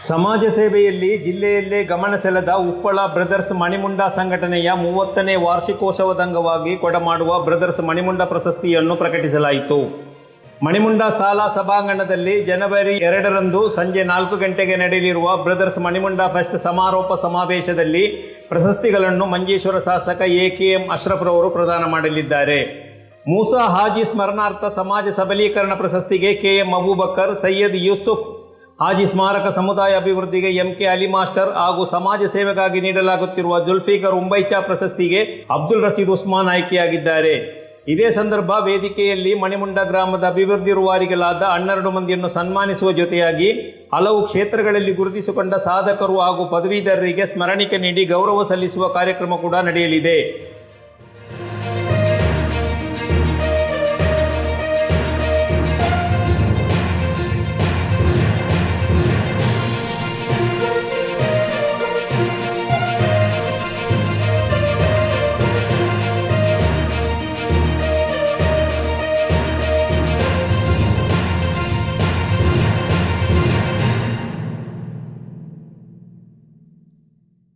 ಸಮಾಜ ಸೇವೆಯಲ್ಲಿ ಜಿಲ್ಲೆಯಲ್ಲೇ ಗಮನ ಸೆಳೆದ ಉಪ್ಪಳ ಬ್ರದರ್ಸ್ ಮಣಿಮುಂಡ ಸಂಘಟನೆಯ 30ನೇ ವಾರ್ಷಿಕೋತ್ಸವದ ಅಂಗವಾಗಿ ಕೊಡಮಾಡುವ ಬ್ರದರ್ಸ್ ಮಣಿಮುಂಡ ಪ್ರಶಸ್ತಿಯನ್ನು ಪ್ರಕಟಿಸಲಾಯಿತು. ಮಣಿಮುಂಡ ಶಾಲಾ ಸಭಾಂಗಣದಲ್ಲಿ ಜನವರಿ 2ರಂದು ಸಂಜೆ 4 ಗಂಟೆಗೆ ನಡೆಯಲಿರುವ ಬ್ರದರ್ಸ್ ಮಣಿಮುಂಡ ಫೆಸ್ಟ್ ಸಮಾರೋಪ ಸಮಾವೇಶದಲ್ಲಿ ಪ್ರಶಸ್ತಿಗಳನ್ನು ಮಂಜೇಶ್ವರ ಶಾಸಕ ಎ.ಕೆ.ಎಂ. ಅಶ್ರಫ್ರವರು ಪ್ರದಾನ ಮಾಡಲಿದ್ದಾರೆ. ಮೂಸಾ ಹಾಜಿ ಸ್ಮರಣಾರ್ಥ ಸಮಾಜ ಸಬಲೀಕರಣ ಪ್ರಶಸ್ತಿಗೆ ಕೆ.ಎಂ. ಅಬೂಬಕರ್, ಸೈಯದ್ ಯೂಸುಫ್ ಹಾಜಿ ಸ್ಮಾರಕ ಸಮುದಾಯ ಅಭಿವೃದ್ಧಿಗೆ ಎಂ.ಕೆ. ಅಲಿ ಮಾಸ್ಟರ್ ಹಾಗೂ ಸಮಾಜ ಸೇವೆಗಾಗಿ ನೀಡಲಾಗುತ್ತಿರುವ ಜುಲ್ಫಿಕರ್ ಉಂಬೈಚಾ ಪ್ರಶಸ್ತಿಗೆ ಅಬ್ದುಲ್ ರಶೀದ್ ಉಸ್ಮಾನ್ ಆಯ್ಕೆಯಾಗಿದ್ದಾರೆ. ಇದೇ ಸಂದರ್ಭ ವೇದಿಕೆಯಲ್ಲಿ ಮಣಿಮುಂಡ ಗ್ರಾಮದ ಅಭಿವೃದ್ಧಿ ರೂವಾರಿಗಳಾದ 12 ಮಂದಿಯನ್ನು ಸನ್ಮಾನಿಸುವ ಜೊತೆಯಾಗಿ ಹಲವು ಕ್ಷೇತ್ರಗಳಲ್ಲಿ ಗುರುತಿಸಿಕೊಂಡ ಸಾಧಕರು ಹಾಗೂ ಪದವೀಧರರಿಗೆ ಸ್ಮರಣಿಕೆ ನೀಡಿ ಗೌರವ ಸಲ್ಲಿಸುವ ಕಾರ್ಯಕ್ರಮ ಕೂಡ ನಡೆಯಲಿದೆ.